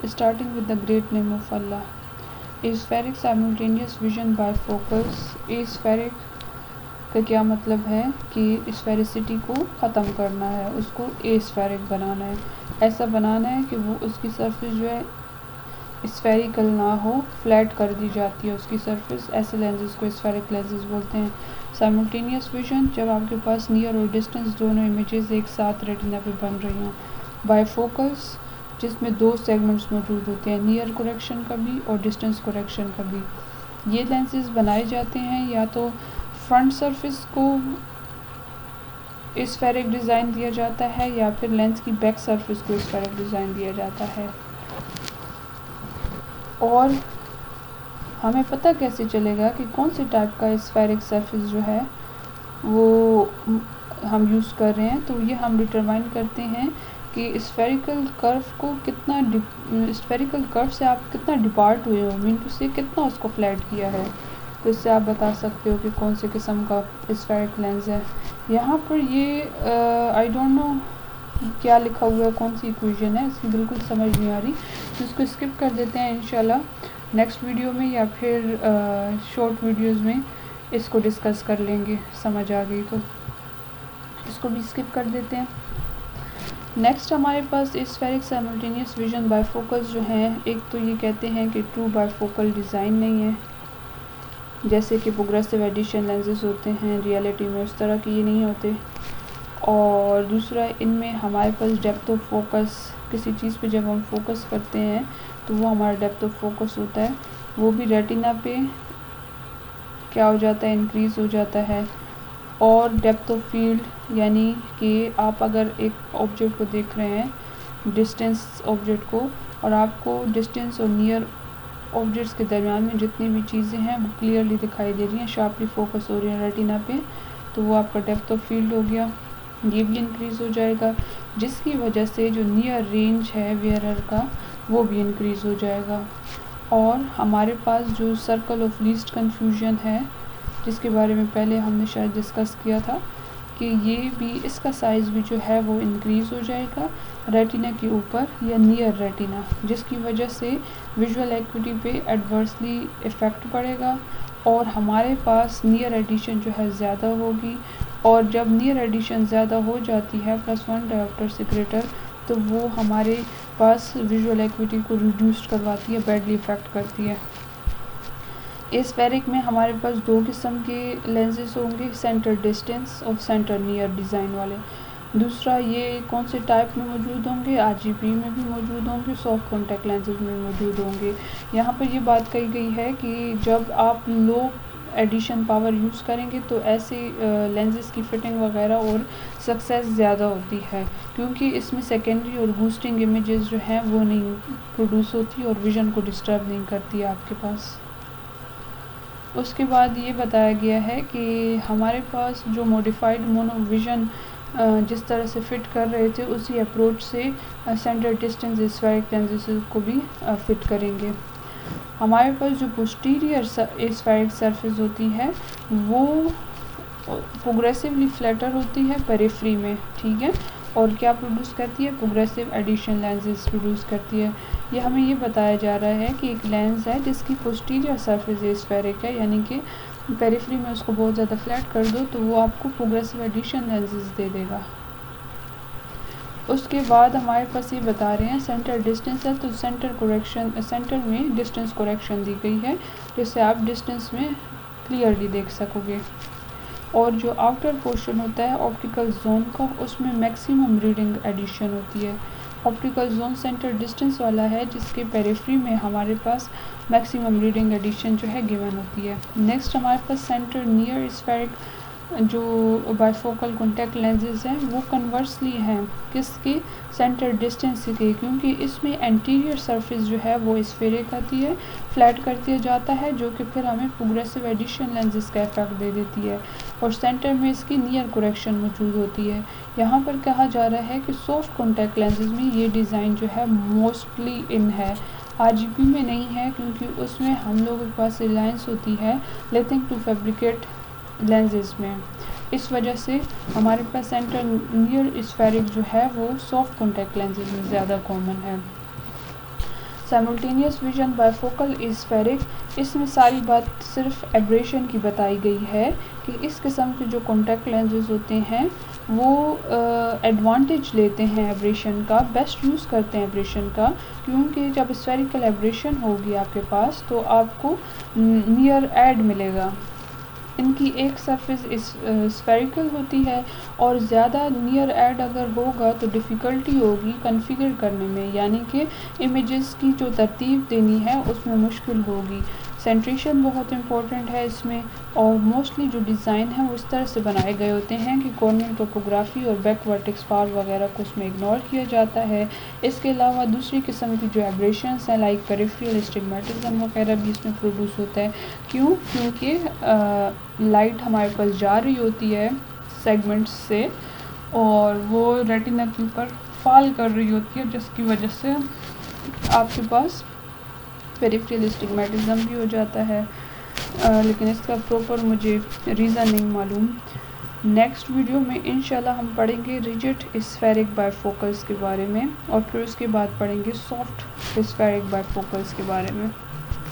starting with the great name of Allah. Aspheric simultaneous vision bifocals. Aspheric का क्या मतलब है कि स्फेरिसिटी को ख़त्म करना है, उसको एस्फेरिक बनाना है। ऐसा बनाना है कि वो उसकी सरफेस जो है स्फेरिकल ना हो, फ्लैट कर दी जाती है उसकी सरफेस। ऐसे लेंसेज को स्फेरिक लेंसेज बोलते हैं। साइमल्टेनियस विजन, जब आपके पास नियर और डिस्टेंस दोनों इमेजेस एक साथ रेटिना पे बन रही हों। बाइफोकल्स, जिसमें 2 सेगमेंट्स मौजूद होते हैं, नियर करेक्शन का भी और डिस्टेंस करेक्शन का भी। ये लेंसेज बनाए जाते हैं या तो फ्रंट सरफेस को स्फेरिक डिज़ाइन दिया जाता है या फिर लेंस की बैक सरफेस को स्फेरिक डिज़ाइन दिया जाता है। और हमें पता कैसे चलेगा कि कौन से टाइप का स्फेरिक सरफेस जो है वो हम यूज़ कर रहे हैं? तो ये हम डिटरमाइन करते हैं कि स्फेरिकल कर्व को कितना स्फेरिकल कर्व से आप कितना डिपार्ट हुए हो, मीन टू से कितना उसको फ्लैट किया है। तो इससे आप बता सकते हो कि कौन से किस्म का स्फेरिक लेंस है। यहाँ पर ये आई डोंट नो क्या लिखा हुआ है, कौन सी इक्वेशन है, इसकी बिल्कुल समझ नहीं आ रही, तो इसको स्किप कर देते हैं। इंशाल्लाह नेक्स्ट वीडियो में या फिर शॉर्ट वीडियोस में इसको डिस्कस कर लेंगे, समझ आ गई तो इसको भी स्किप कर देते हैं। नेक्स्ट हमारे पास स्फेरिक साइमल्टेनियस विजन बाइफोकल्स जो हैं, एक तो ये कहते हैं कि ट्रू बाइफोकल डिज़ाइन नहीं है, जैसे कि प्रोग्रेसिव एडिशन लेंसेज होते हैं रियलिटी में, उस तरह के ये नहीं होते। और दूसरा, इनमें हमारे पास डेप्थ ऑफ फोकस, किसी चीज़ पे जब हम फोकस करते हैं तो वो हमारा डेप्थ ऑफ फोकस होता है, वो भी रेटिना पे क्या हो जाता है, इंक्रीज़ हो जाता है। और डेप्थ ऑफ फील्ड, यानी कि आप अगर एक ऑब्जेक्ट को देख रहे हैं, डिस्टेंस ऑब्जेक्ट को, और आपको डिस्टेंस और नियर ऑब्जेक्ट्स के दरमियान में जितनी भी चीज़ें हैं वो क्लियरली दिखाई दे रही हैं, शार्पली फोकस हो रही है रेटिना पे, तो वो आपका डेप्थ ऑफ फील्ड हो गया, ये भी इंक्रीज़ हो जाएगा, जिसकी वजह से जो नियर रेंज है वेयरर का वो भी इंक्रीज़ हो जाएगा। और हमारे पास जो सर्कल ऑफ लीस्ट कन्फ्यूजन है, जिसके बारे में पहले हमने शायद डिस्कस किया था, कि ये भी, इसका साइज़ भी जो है वो इंक्रीज़ हो जाएगा रेटिना के ऊपर या नियर रेटिना, जिसकी वजह से विजुअल एक्टिविटी पे एडवर्सली इफ़ेक्ट पड़ेगा और हमारे पास नियर एडिशन जो है ज़्यादा होगी। और जब नियर एडिशन ज़्यादा हो जाती है +1 डायोप्टर से ग्रेटर, तो वो हमारे पास विजुअल एक्टिविटी को रिड्यूस करवाती है, बैडली इफ़ेक्ट करती है। एस्फेरिक में हमारे पास 2 किस्म के लेंसेज होंगे, सेंटर डिस्टेंस और सेंटर नियर डिज़ाइन वाले। दूसरा, ये कौन से टाइप में मौजूद होंगे, आरजीबी में भी मौजूद होंगे, सॉफ्ट कॉन्टैक्ट लेंसेज में मौजूद होंगे। यहाँ पर ये बात कही गई है कि जब आप लो एडिशन पावर यूज़ करेंगे तो ऐसे लेंसेज की फिटिंग वगैरह और सक्सेस ज़्यादा होती है, क्योंकि इसमें सेकेंडरी और बूस्टिंग इमेजेस जो हैं वो नहीं प्रोड्यूस होती और विज़न को डिस्टर्ब नहीं करती है आपके पास। उसके बाद ये बताया गया है कि हमारे पास जो मॉडिफाइड मोनोविज़न जिस तरह से फ़िट कर रहे थे, उसी अप्रोच से सेंटर डिस्टेंस स्फेरिक लेंसेज को भी फ़िट करेंगे। हमारे पास जो पोस्टीरियर स्फेरिक सरफेस होती है वो प्रोग्रेसिवली फ्लैटर होती है पेरिफेरी में, ठीक है, और क्या प्रोड्यूस करती है, प्रोग्रेसिव एडिशन लेंसेज प्रोड्यूस करती है। ये हमें ये बताया जा रहा है कि एक लेंस है जिसकी पोस्टीरियर सरफेस स्फेरिक है, यानी कि पेरिफेरी में उसको बहुत ज़्यादा फ्लैट कर दो तो वो आपको प्रोग्रेसिव एडिशन लेंसेज दे देगा। उसके बाद हमारे पास ये बता रहे हैं सेंटर डिस्टेंस है, तो सेंटर में डिस्टेंस करेक्शन दी गई है, जिससे आप डिस्टेंस में क्लियरली देख सकोगे। और जो आउटर पोर्शन होता है ऑप्टिकल जोन का, उसमें मैक्सिमम रीडिंग एडिशन होती है। ऑप्टिकल जोन सेंटर डिस्टेंस वाला है, जिसके पेरिफेरी में हमारे पास मैक्सिमम रीडिंग एडिशन जो है गिवन होती है। नेक्स्ट हमारे पास सेंटर नियर स्फेरिक जो बाइफोकल कॉन्टैक्ट लेंसेज हैं वो कन्वर्सली हैं किसके, सेंटर डिस्टेंस के, क्योंकि इसमें एंटीरियर सरफेस जो है वो स्फेरिक आती है, फ्लैट करते जाता है, जो कि फिर हमें प्रोग्रेसिव एडिशन लेंसेज का इफेक्ट दे देती है, और सेंटर में इसकी नियर करेक्शन मौजूद होती है। यहाँ पर कहा जा रहा है कि सॉफ्ट कॉन्टैक्ट लेंसेज में ये डिज़ाइन जो है मोस्टली इन है, आरजीबी में नहीं है, क्योंकि उसमें हम लोगों के पास रिलायंस होती है लिथिंग टू फैब्रिकेट लेंसेज में। इस वजह से हमारे पास सेंटर नियर स्फेरिक जो है वो सॉफ्ट कॉन्टैक्ट लेंसेज में ज़्यादा कॉमन है। साइमल्टेनियस विजन बायफोकल स्फेरिक, इसमें सारी बात सिर्फ एब्रेशन की बताई गई है कि इस किस्म के जो कॉन्टैक्ट लेंसेज होते हैं वो एडवांटेज लेते हैं एब्रेशन का, बेस्ट यूज़ करते हैं एब्रेशन का, क्योंकि जब स्फेरिकल एब्रेशन होगी आपके पास तो आपको नियर एड मिलेगा। इनकी एक सरफेस स्फेरिकल होती है और ज़्यादा नियर एड अगर होगा तो डिफ़िकल्टी होगी कॉन्फ़िगर करने में, यानी कि इमेजेस की जो तरतीब देनी है उसमें मुश्किल होगी। सेंट्रेशन बहुत इम्पोर्टेंट है इसमें, और मोस्टली जो डिज़ाइन है वो इस तरह से बनाए गए होते हैं कि कॉर्नियल टोपोग्राफी और बैक वर्टेक्स पार वगैरह को उसमें इग्नोर किया जाता है। इसके अलावा दूसरी किस्म की जो एब्रेशंस हैं लाइक पेरिफेरल एस्टिग्मेटिज्म वगैरह भी इसमें प्रोड्यूस होता है। क्यों? क्योंकि लाइट हमारे पास जा रही होती है सेगमेंट्स से और वो रेटिना के ऊपर फॉल कर रही होती है, जिसकी वजह से आपके पास पेरिफेरल एस्टिग्मेटिज्म भी हो जाता है। लेकिन इसका प्रॉपर मुझे रीज़न नहीं मालूम। नेक्स्ट वीडियो में इंशाल्लाह हम पढ़ेंगे रिजिड स्फेरिक बायफोकल्स के बारे में, और फिर उसके बाद पढ़ेंगे सॉफ्ट स्फेरिक बायफोकल्स के बारे में।